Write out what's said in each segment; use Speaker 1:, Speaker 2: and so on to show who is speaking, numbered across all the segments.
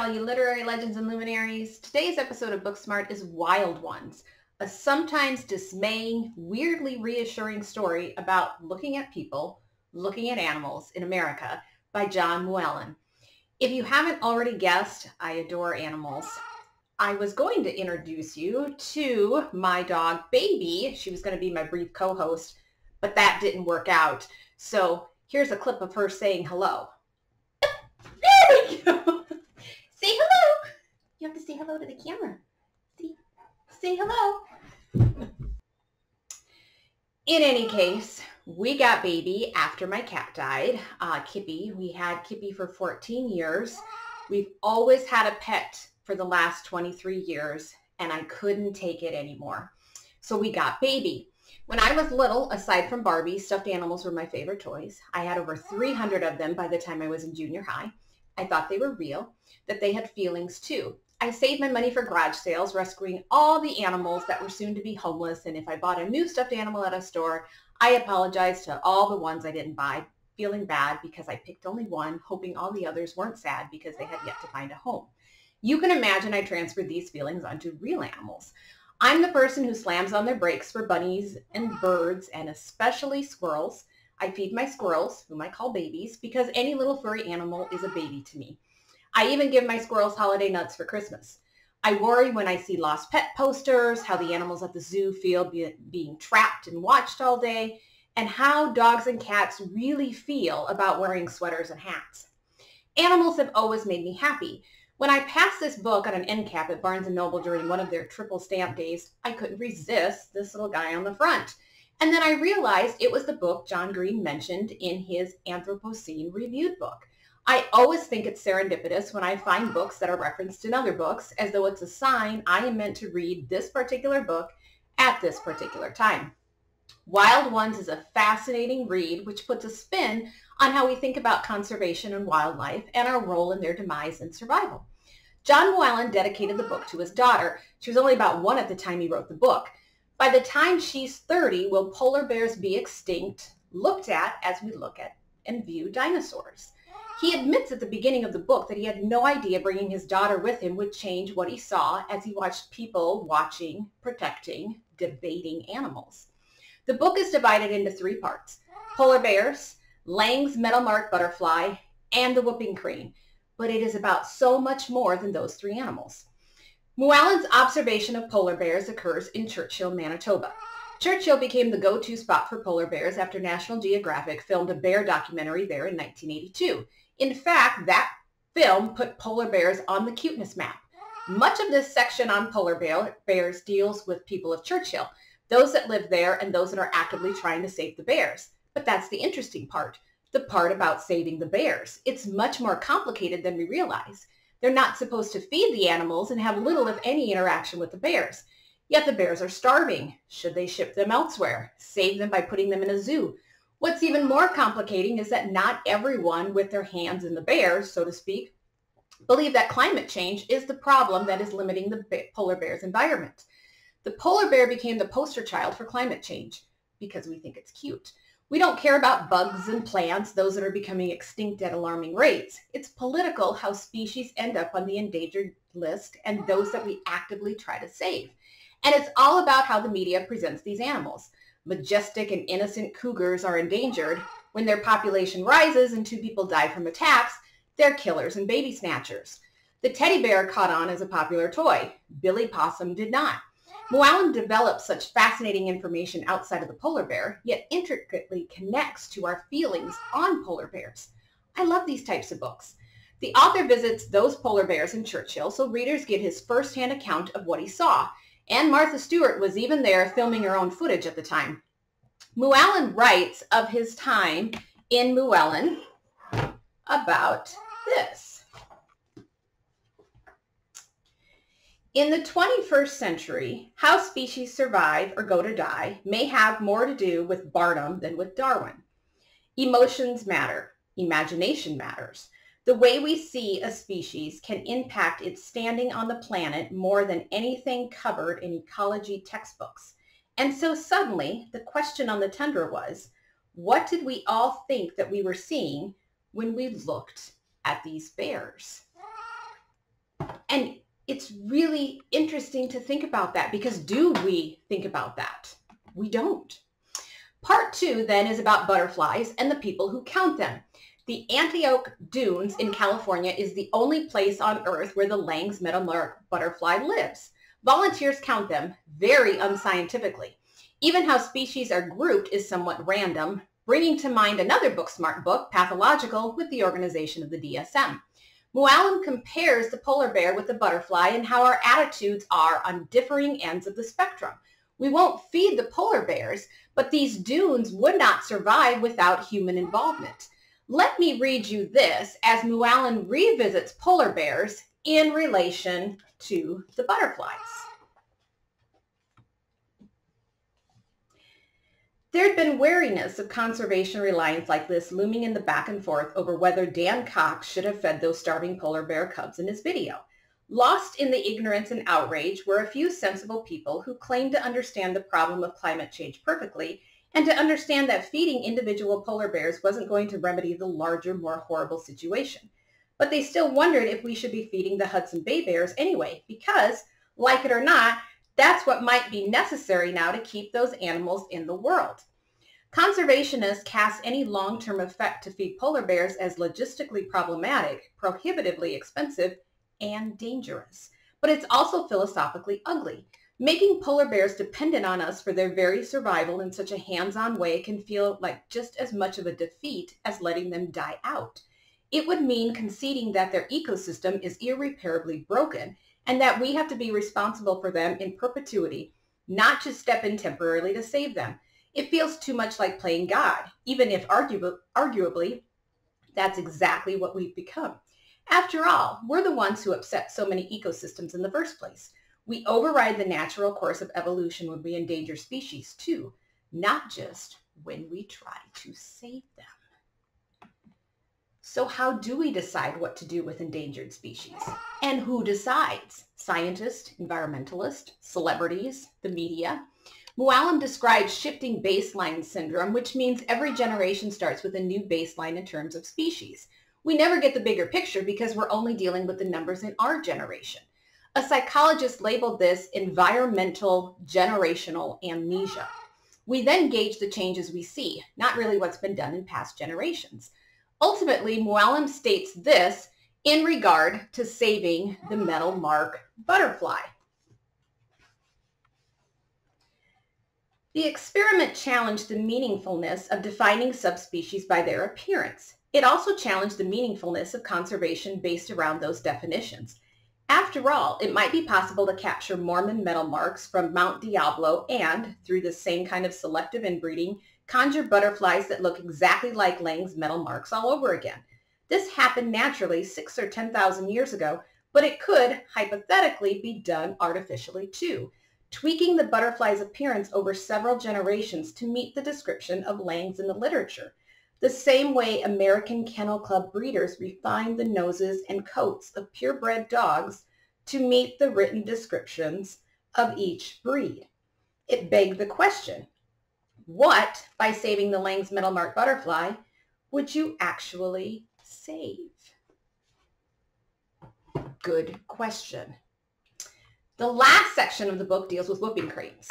Speaker 1: all you literary legends and luminaries. Today's episode of Booksmart is Wild Ones, a sometimes dismaying, weirdly reassuring story about looking at people, looking at animals in America by Jon Mooallem. If you haven't already guessed, I adore animals. I was going to introduce you to my dog, Baby. She was going to be my brief co-host, but that didn't work out. So here's a clip of her saying hello. There we go. Say hello. You have to say hello to the camera. See? Say hello. In any case, we got Baby after my cat died, Kippy. We had Kippy for 14 years. We've always had a pet for the last 23 years, and I couldn't take it anymore. So we got Baby. When I was little, aside from Barbie, stuffed animals were my favorite toys. I had over 300 of them by the time I was in junior high. I thought they were real, that they had feelings too. I saved my money for garage sales, rescuing all the animals that were soon to be homeless, and if I bought a new stuffed animal at a store, I apologized to all the ones I didn't buy, feeling bad because I picked only one, hoping all the others weren't sad because they had yet to find a home. You can imagine I transferred these feelings onto real animals. I'm the person who slams on their brakes for bunnies and birds and especially squirrels. I feed my squirrels, whom I call babies, because any little furry animal is a baby to me. I even give my squirrels holiday nuts for Christmas. I worry when I see lost pet posters, how the animals at the zoo feel being trapped and watched all day, and how dogs and cats really feel about wearing sweaters and hats. Animals have always made me happy. When I passed this book on an end cap at Barnes & Noble during one of their triple stamp days, I couldn't resist this little guy on the front. And then I realized it was the book John Green mentioned in his Anthropocene reviewed book. I always think it's serendipitous when I find books that are referenced in other books, as though it's a sign I am meant to read this particular book at this particular time. Wild Ones is a fascinating read which puts a spin on how we think about conservation and wildlife and our role in their demise and survival. Jon Mooallem dedicated the book to his daughter. She was only about 1 at the time he wrote the book. By the time she's 30, will polar bears be extinct, looked at as we look at and view dinosaurs? He admits at the beginning of the book that he had no idea bringing his daughter with him would change what he saw as he watched people watching, protecting, debating animals. The book is divided into 3 parts: polar bears, Lange's Metalmark butterfly, and the whooping crane. But it is about so much more than those 3 animals. Mooallem's observation of polar bears occurs in Churchill, Manitoba. Churchill became the go-to spot for polar bears after National Geographic filmed a bear documentary there in 1982. In fact, that film put polar bears on the cuteness map. Much of this section on polar bears deals with people of Churchill, those that live there and those that are actively trying to save the bears. But that's the interesting part, the part about saving the bears. It's much more complicated than we realize. They're not supposed to feed the animals and have little if any interaction with the bears. Yet the bears are starving. Should they ship them elsewhere? Save them by putting them in a zoo? What's even more complicating is that not everyone with their hands in the bears, so to speak, believe that climate change is the problem that is limiting the polar bear's environment. The polar bear became the poster child for climate change because we think it's cute. We don't care about bugs and plants, those that are becoming extinct at alarming rates. It's political how species end up on the endangered list and those that we actively try to save. And it's all about how the media presents these animals. Majestic and innocent cougars are endangered. When their population rises and 2 people die from attacks, they're killers and baby snatchers. The teddy bear caught on as a popular toy. Billy Possum did not. Mooallem develops such fascinating information outside of the polar bear, yet intricately connects to our feelings on polar bears. I love these types of books. The author visits those polar bears in Churchill, so readers get his first-hand account of what he saw. And Martha Stewart was even there filming her own footage at the time. Mooallem writes of his time in Mooallem about this. In the 21st century, how species survive or go to die may have more to do with boredom than with Darwin. Emotions matter. Imagination matters. The way we see a species can impact its standing on the planet more than anything covered in ecology textbooks. And so suddenly, the question on the tundra was, what did we all think that we were seeing when we looked at these bears? And it's really interesting to think about that, because do we think about that? We don't. Part 2 then is about butterflies and the people who count them. The Antioch Dunes in California is the only place on Earth where the Lange's metalmark butterfly lives. Volunteers count them very unscientifically. Even how species are grouped is somewhat random, bringing to mind another Booksmart book, Pathological, with the organization of the DSM. Mooallem compares the polar bear with the butterfly and how our attitudes are on differing ends of the spectrum. We won't feed the polar bears, but these dunes would not survive without human involvement. Let me read you this as Mooallem revisits polar bears in relation to the butterflies. There had been wariness of conservation reliance like this looming in the back and forth over whether Dan Cox should have fed those starving polar bear cubs in his video. Lost in the ignorance and outrage were a few sensible people who claimed to understand the problem of climate change perfectly and to understand that feeding individual polar bears wasn't going to remedy the larger, more horrible situation. But they still wondered if we should be feeding the Hudson Bay bears anyway, because, like it or not, that's what might be necessary now to keep those animals in the world. Conservationists cast any long-term effect to feed polar bears as logistically problematic, prohibitively expensive, and dangerous. But it's also philosophically ugly. Making polar bears dependent on us for their very survival in such a hands-on way can feel like just as much of a defeat as letting them die out. It would mean conceding that their ecosystem is irreparably broken and that we have to be responsible for them in perpetuity, not just step in temporarily to save them. It feels too much like playing God, even if arguably that's exactly what we've become. After all, we're the ones who upset so many ecosystems in the first place. We override the natural course of evolution when we endanger species too, not just when we try to save them. So how do we decide what to do with endangered species? And who decides? Scientists, environmentalists, celebrities, the media? Mooallem describes shifting baseline syndrome, which means every generation starts with a new baseline in terms of species. We never get the bigger picture because we're only dealing with the numbers in our generation. A psychologist labeled this environmental generational amnesia. We then gauge the changes we see, not really what's been done in past generations. Ultimately, Mooallem states this in regard to saving the Metalmark butterfly. The experiment challenged the meaningfulness of defining subspecies by their appearance. It also challenged the meaningfulness of conservation based around those definitions. After all, it might be possible to capture Mormon metalmarks from Mount Diablo and, through the same kind of selective inbreeding, conjure butterflies that look exactly like Lange's metalmarks all over again. This happened naturally 6,000 or 10,000 years ago, but it could, hypothetically, be done artificially too, tweaking the butterfly's appearance over several generations to meet the description of Lange's in the literature, the same way American Kennel Club breeders refined the noses and coats of purebred dogs to meet the written descriptions of each breed. It begged the question, what, by saving the Lange's metalmark butterfly, would you actually save? Good question. The last section of the book deals with whooping cranes.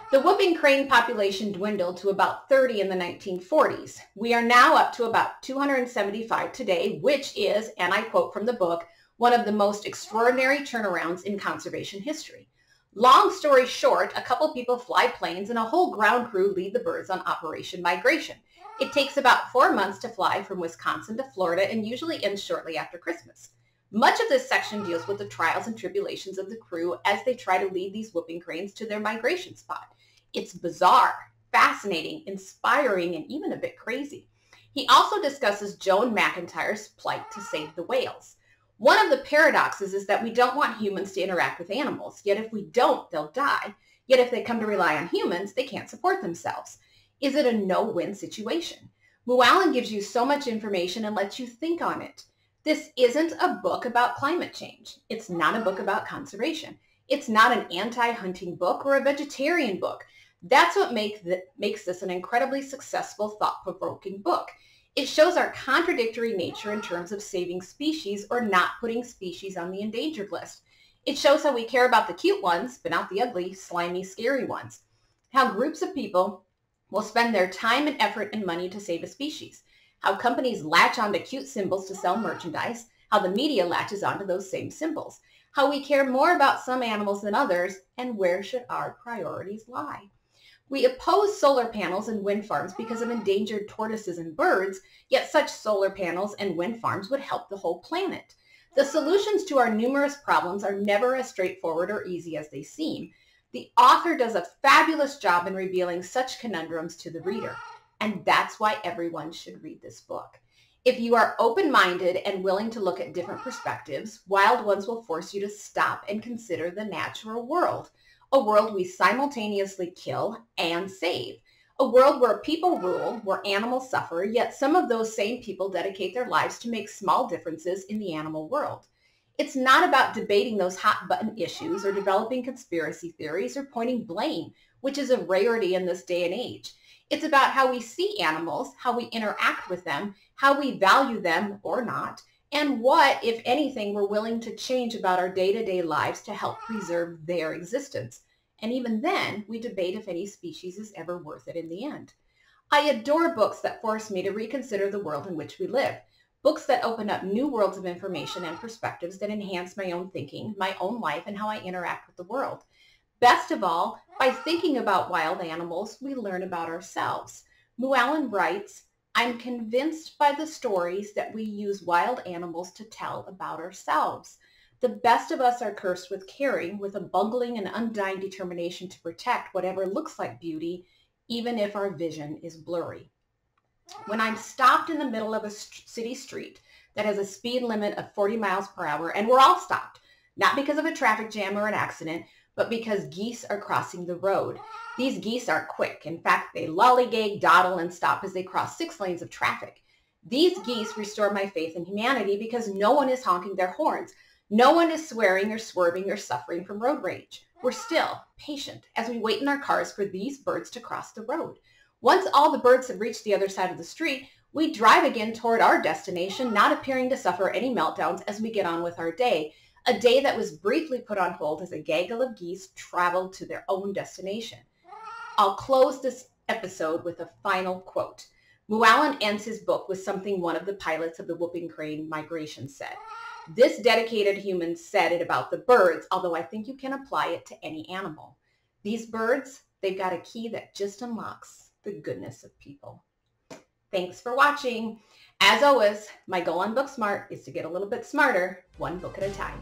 Speaker 1: The whooping crane population dwindled to about 30 in the 1940s. We are now up to about 275 today, which is, and I quote from the book, one of the most extraordinary turnarounds in conservation history. Long story short, a couple people fly planes and a whole ground crew lead the birds on Operation Migration. It takes about 4 months to fly from Wisconsin to Florida and usually ends shortly after Christmas. Much of this section deals with the trials and tribulations of the crew as they try to lead these whooping cranes to their migration spot. It's bizarre, fascinating, inspiring, and even a bit crazy. He also discusses Joan McIntyre's plight to save the whales. One of the paradoxes is that we don't want humans to interact with animals, yet if we don't, they'll die. Yet if they come to rely on humans, they can't support themselves. Is it a no-win situation? Mooallem gives you so much information and lets you think on it. This isn't a book about climate change. It's not a book about conservation. It's not an anti-hunting book or a vegetarian book. That's what makes this an incredibly successful, thought-provoking book. It shows our contradictory nature in terms of saving species or not putting species on the endangered list. It shows how we care about the cute ones, but not the ugly, slimy, scary ones. How groups of people will spend their time and effort and money to save a species. How companies latch onto cute symbols to sell merchandise. How the media latches onto those same symbols. How we care more about some animals than others, and where should our priorities lie? We oppose solar panels and wind farms because of endangered tortoises and birds, yet such solar panels and wind farms would help the whole planet. The solutions to our numerous problems are never as straightforward or easy as they seem. The author does a fabulous job in revealing such conundrums to the reader, and that's why everyone should read this book. If you are open-minded and willing to look at different perspectives, Wild Ones will force you to stop and consider the natural world. A world we simultaneously kill and save. A world where people rule, where animals suffer, yet some of those same people dedicate their lives to make small differences in the animal world. It's not about debating those hot-button issues or developing conspiracy theories or pointing blame, which is a rarity in this day and age. It's about how we see animals, how we interact with them, how we value them or not, and what, if anything, we're willing to change about our day-to-day lives to help preserve their existence. And even then, we debate if any species is ever worth it in the end. I adore books that force me to reconsider the world in which we live. Books that open up new worlds of information and perspectives that enhance my own thinking, my own life, and how I interact with the world. Best of all, by thinking about wild animals, we learn about ourselves. Mooallem writes, "I'm convinced by the stories that we use wild animals to tell about ourselves. The best of us are cursed with caring, with a bungling and undying determination to protect whatever looks like beauty, even if our vision is blurry." When I'm stopped in the middle of a city street that has a speed limit of 40 miles per hour, and we're all stopped, not because of a traffic jam or an accident, but because geese are crossing the road. These geese are quick. In fact, they lollygag, dawdle, and stop as they cross 6 lanes of traffic. These geese restore my faith in humanity because no one is honking their horns. No one is swearing or swerving or suffering from road rage. We're still patient as we wait in our cars for these birds to cross the road. Once all the birds have reached the other side of the street, we drive again toward our destination, not appearing to suffer any meltdowns as we get on with our day. A day that was briefly put on hold as a gaggle of geese traveled to their own destination. I'll close this episode with a final quote. Mooallem ends his book with something one of the pilots of the whooping crane migration said. This dedicated human said it about the birds, although I think you can apply it to any animal. These birds, they've got a key that just unlocks the goodness of people. Thanks for watching. As always, my goal on Booksmart is to get a little bit smarter, one book at a time.